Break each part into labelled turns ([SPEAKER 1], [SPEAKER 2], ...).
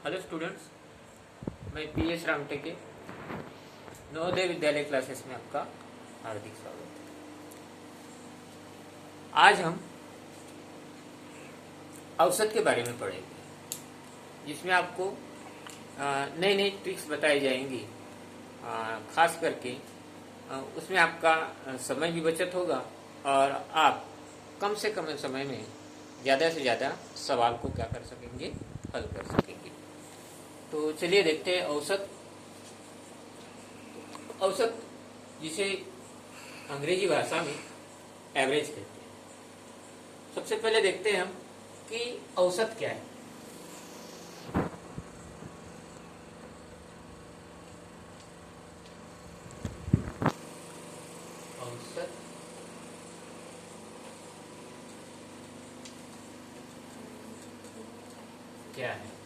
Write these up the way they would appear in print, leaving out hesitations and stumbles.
[SPEAKER 1] Hello students, मैं PS Ramteke Navodaya Vidyalaya classes में आपका हार्दिक स्वागत है। आज हम औसत के बारे में पढ़ेंगे, जिसमें आपको नई नई ट्रिक्स बताई जाएंगी। खास करके उसमें आपका समय भी बचत होगा और आप कम से कम समय में ज़्यादा से ज़्यादा सवाल को क्या कर सकेंगे, हल कर सकेंगे। तो चलिए देखते हैं औसत। औसत जिसे अंग्रेजी भाषा में एवरेज कहते हैं। सबसे पहले देखते हैं हम कि औसत क्या है। औसत क्या है?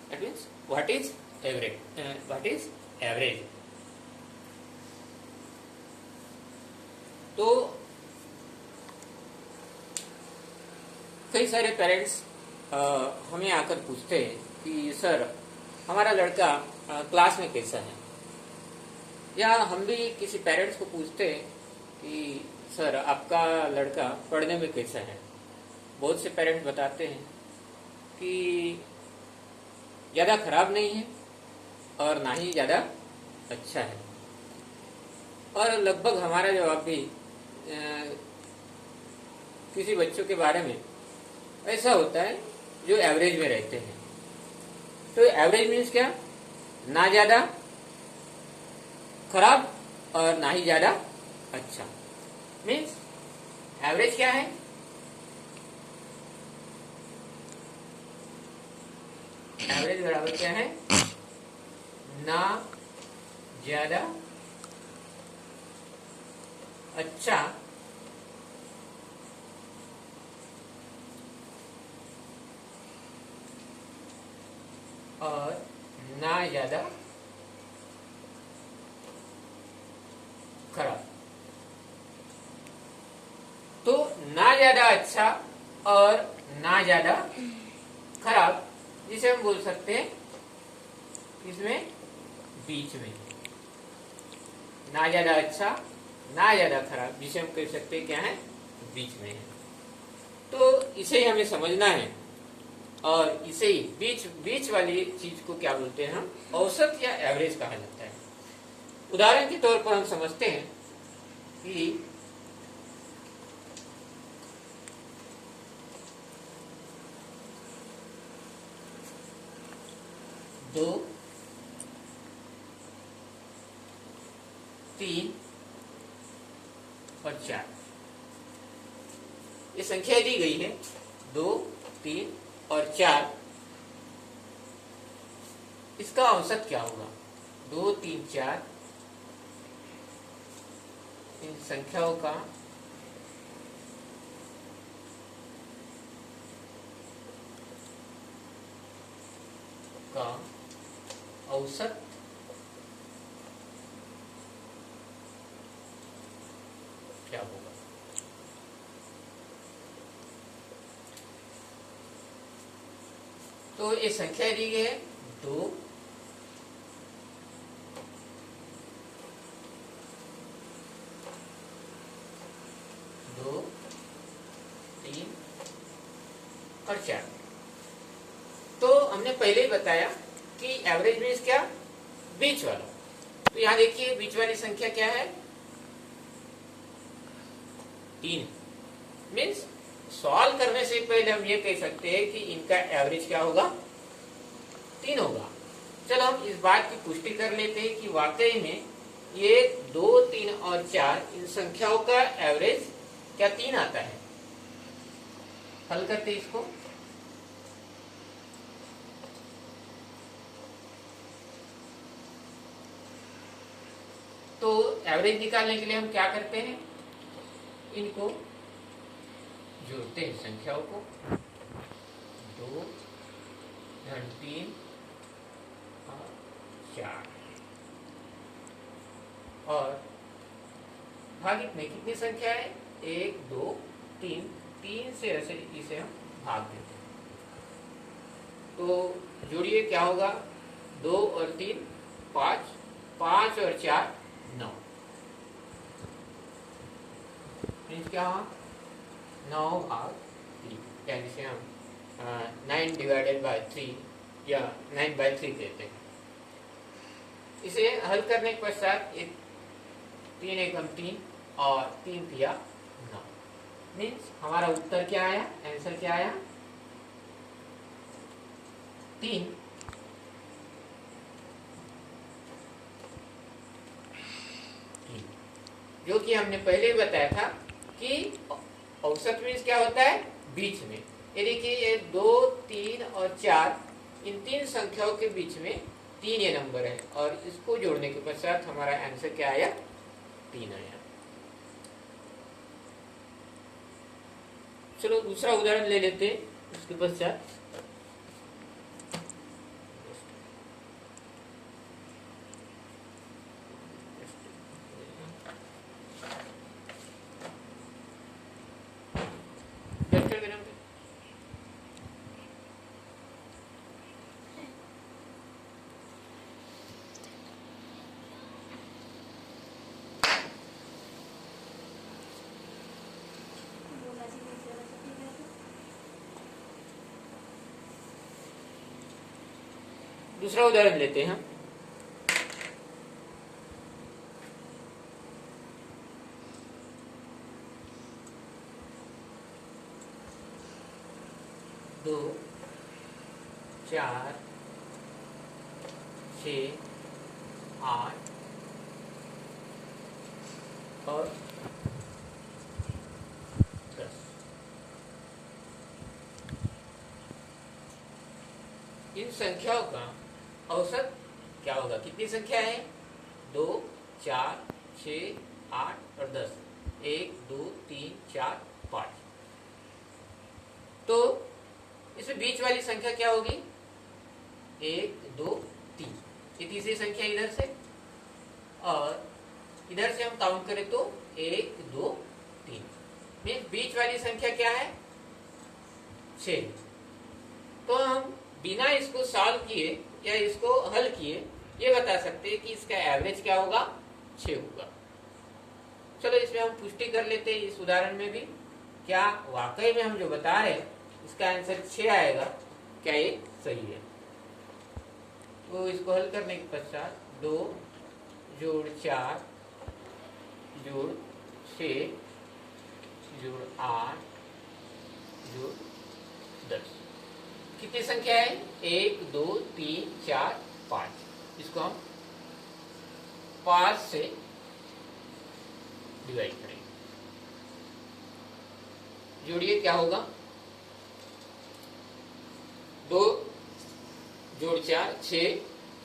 [SPEAKER 1] That means what is average? What is average? तो कई सारे पेरेंट्स हमें आकर पूछते हैं कि सर हमारा लड़का क्लास में कैसा है, या हम भी किसी पेरेंट्स को पूछते हैं कि सर आपका लड़का पढ़ने में कैसा है। बहुत से पेरेंट्स बताते हैं कि ज़्यादा खराब नहीं है और ना ही ज़्यादा अच्छा है। और लगभग हमारा जवाब भी किसी बच्चों के बारे में ऐसा होता है जो एवरेज में रहते हैं। तो एवरेज मीन्स क्या? ना ज़्यादा खराब और ना ही ज़्यादा अच्छा। मीन्स एवरेज क्या है? एवरेज बराबर क्या है? ना ज्यादा अच्छा और ना ज्यादा खराब। तो ना ज्यादा अच्छा और ना ज्यादा खराब, जिसे हम बोल सकते हैं इसमें बीच में। ना ज्यादा अच्छा ना ज्यादा खराब, जिसे हम कह सकते हैं क्या है? बीच में है। तो इसे ही हमें समझना है और इसे ही बीच वाली चीज को क्या बोलते हैं? हम औसत या एवरेज कहा जाता है। उदाहरण के तौर पर हम समझते हैं कि दो, तीन और 4 ये संख्या दी गई है। 2, 3 और 4, इसका औसत क्या होगा? 2, 3, 4 इन संख्याओं का औसत क्या होगा? तो ये संख्या दी गई है 2, 3 और 4। तो हमने पहले ही बताया कि एवरेज मीन्स क्या? बीच वाला। तो यहां देखिए बीच वाली संख्या क्या है? 3। मीन्स सॉल्व करने से पहले हम ये कह सकते हैं कि इनका एवरेज क्या होगा? 3 होगा। चलो हम इस बात की पुष्टि कर लेते हैं कि वाकई में ये 2, 3 और 4 इन संख्याओं का एवरेज क्या 3 आता है। हल करते इसको। तो एवरेज निकालने के लिए हम क्या करते हैं? इनको जोड़ते हैं संख्याओं को। 2, 3 और 4 और भागित में कितनी संख्या है? 1, 2, 3 से ऐसे इसे हम भाग देते हैं। तो जोड़िए क्या होगा, 2 और 3 5, 5 और 4 9, मीन्स क्या हुआ 9/3, या जिसे हम 9/3 या 9/3 कहते हैं। इसे हल करने के पश्चात 3 एकम 3 और 3 तिया 9, मीन्स हमारा उत्तर क्या आया, आंसर क्या आया 3। जो कि हमने पहले ही बताया था कि औसत मीन्स क्या होता है, बीच में। ये देखिए ये 2 3 और 4, इन 3 संख्याओं के बीच में 3 ये नंबर है, और इसको जोड़ने के पश्चात हमारा आंसर क्या आया 3 आया। चलो दूसरा उदाहरण ले लेते हैं उसके पश्चात। दूसरा उदाहरण लेते हैं हम। दो 4 6 8 और 10। इन संख्याओं का औसत क्या होगा, कितनी संख्या है 2 4 6 8 और 10, 1 2 3 4 5। तो इसमें बीच वाली संख्या क्या होगी 1 2 3, ये तीसरी संख्या इधर से, और इधर से हम काउंट करें तो 1 2 3, मीन्स बीच वाली संख्या क्या है 6। तो हम बिना इसको सॉल्व किए या इसको हल किए ये बता सकते हैं कि इसका एवरेज क्या होगा 6 होगा। चलो इसमें हम पुष्टि कर लेते हैं इस उदाहरण में भी, क्या वाकई में हम जो बता रहे हैं इसका आंसर 6 आएगा, क्या ये सही है। तो इसको हल करने के पश्चात 2 जोड़ 4 जोड़ 6 जोड़ 8 जोड़ 10, कितनी संख्या है 1 2 3 4 5। इसको हम 5 से डिवाइड करेंगे। जोड़िए क्या होगा 2 जोड़ 4 6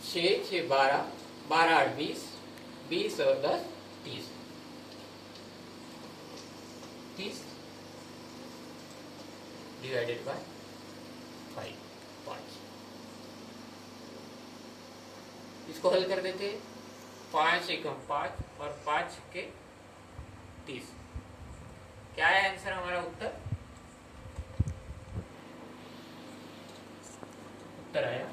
[SPEAKER 1] 6 6 12, 12 8 20, 20 और 10 30, 30 डिवाइडेड बाय 5। इसको हल कर देते 5 एकम 5 और 5 के 30, क्या है आंसर हमारा उत्तर आया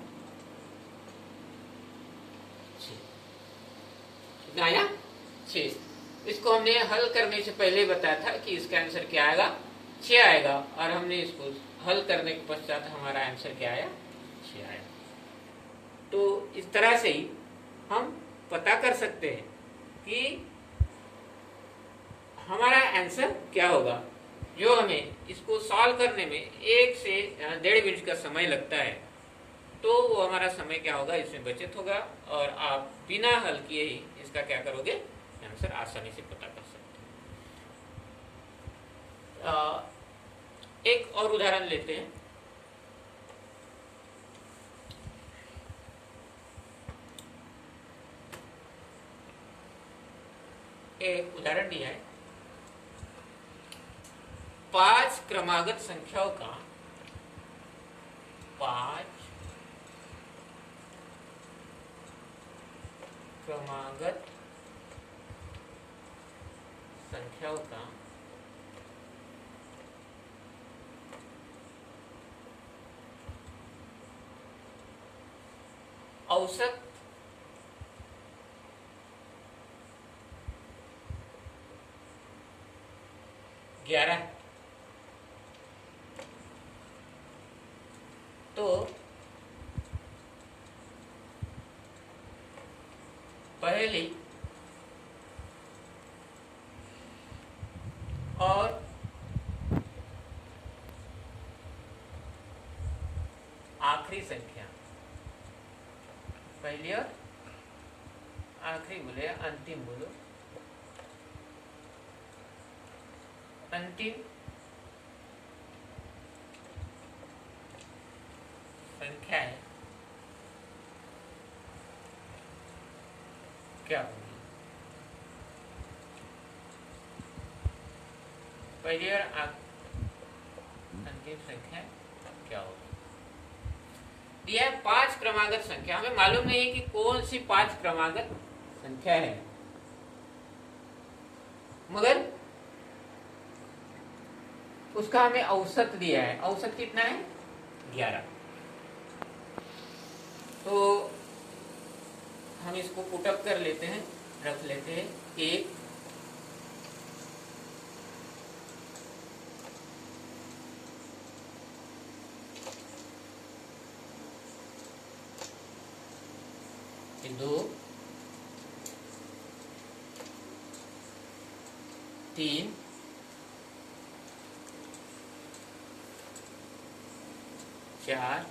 [SPEAKER 1] 6। कितना आया 6। इसको हमने हल करने से पहले बताया था कि इसका आंसर क्या आएगा 6 आएगा, और हमने इसको हल करने के पश्चात हमारा आंसर क्या आया 6 आया। तो इस तरह से ही हम पता कर सकते हैं कि हमारा आंसर क्या होगा। जो हमें इसको सॉल्व करने में 1 से 1.5 मिनट का समय लगता है, तो वो हमारा समय क्या होगा इसमें बचत होगा, और आप बिना हल किए ही इसका क्या करोगे आंसर आसानी से पता कर सकते हैं। एक और उदाहरण लेते हैं। एक उदाहरण दिया है 5 क्रमागत संख्याओं का 5 क्रमागत संख्याओं का औसत ग्यारह, तो पहली और आखिरी संख्या, पहली और आखिरी बोलो या अंतिम बोलो, अंतिम संख्या है क्या होगी? पहली और अंतिम संख्या क्या होगी? दिया है 5 क्रमागत संख्या, हमें मालूम नहीं है कि कौन सी 5 क्रमागत संख्या है, मगर उसका हमें औसत दिया है। औसत कितना है? 11। तो हम इसको पुटअप कर लेते हैं, रख लेते हैं। 1 2 3 4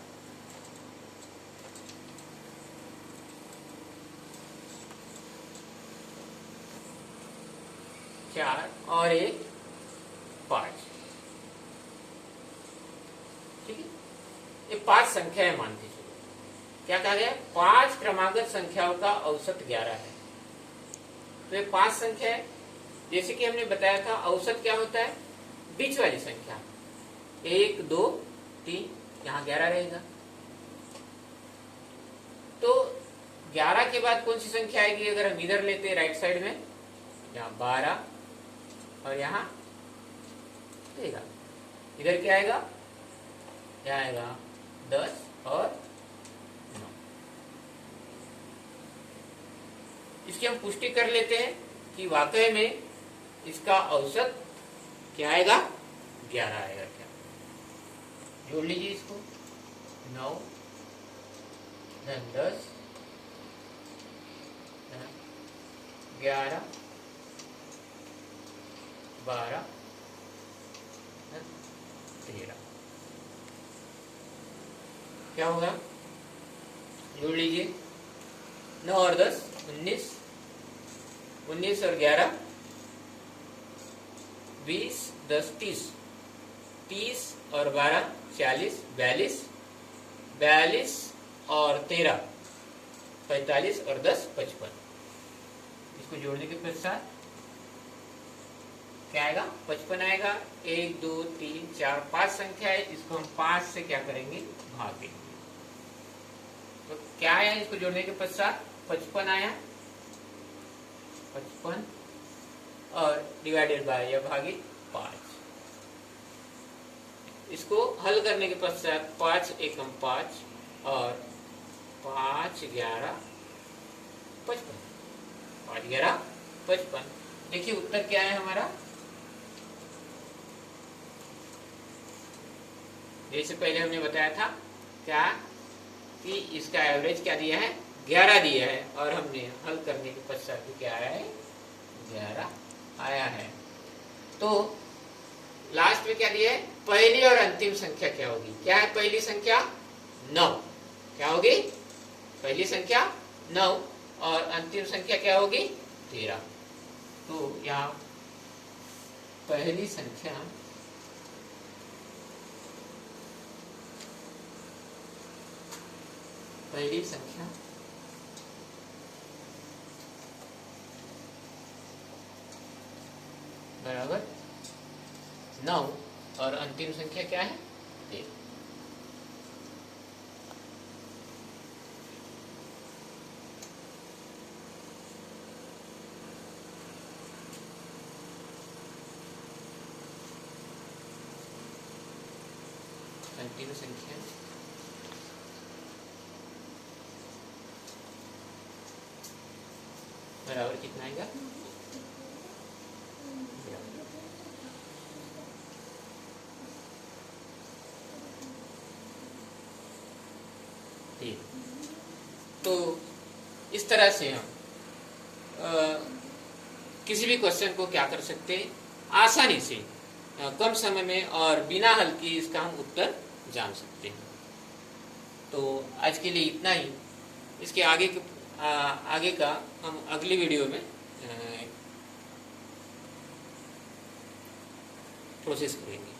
[SPEAKER 1] और 1 5। ठीक है, ये 5 संख्याएं मानती चलो। क्या कहा गया? 5 क्रमागत संख्याओं का औसत 11 है। तो ये 5 संख्या है, जैसे कि हमने बताया था औसत क्या होता है? बीच वाली संख्या 1 2 3, यहाँ 11 रहेगा। तो 11 के बाद कौन सी संख्या आएगी? अगर हम इधर लेते हैं राइट साइड में, यहाँ 12 और यहाँ 13। इधर क्या आएगा? यहाँ आएगा 10 और 9। इसकी हम पुष्टि कर लेते हैं कि वाकई में इसका औसत क्या आएगा? 11 आएगा। क्या जोड़ लीजिए इसको, 9 10 11 12 13। क्या होगा? जोड़ लीजिए, 9 और 10 19, 19 और 11 20, 10 30, 30 और 12 40, 42, 42 और 13 45 और 10 55। इसको जोड़ने के पश्चात क्या आएगा? 55 आएगा। 1 2 3 4 5 संख्या है, इसको हम 5 से क्या करेंगे? भाग देंगे। तो क्या आया इसको जोड़ने के पश्चात? 55 आया, 55 और डिवाइडेड बाय या भागित 5। इसको हल करने के पश्चात 5 एकम 5 और 5 11 55, 5 11 55। देखिए उत्तर क्या है हमारा? जैसे पहले हमने बताया था क्या कि इसका एवरेज क्या दिया है? 11 दिया है, और हमने हल करने के पश्चात क्या आया है? 11 आया है। तो लास्ट में क्या दिया है? पहली और अंतिम संख्या क्या होगी? क्या है पहली संख्या? 9। क्या होगी? पहली संख्या 9 और अंतिम संख्या क्या होगी? 13। तो यहाँ पहली संख्या बराबर 9 और अंतिम संख्या क्या है? 13। अंतिम संख्या बराबर कितना आएगा? ठीक। तो इस तरह से हम किसी भी क्वेश्चन को क्या कर सकते हैं, आसानी से कम समय में और बिना हल किए इसका हम उत्तर जान सकते हैं। तो आज के लिए इतना ही। इसके आगे का हम अगली वीडियो में प्रोसेस करेंगे।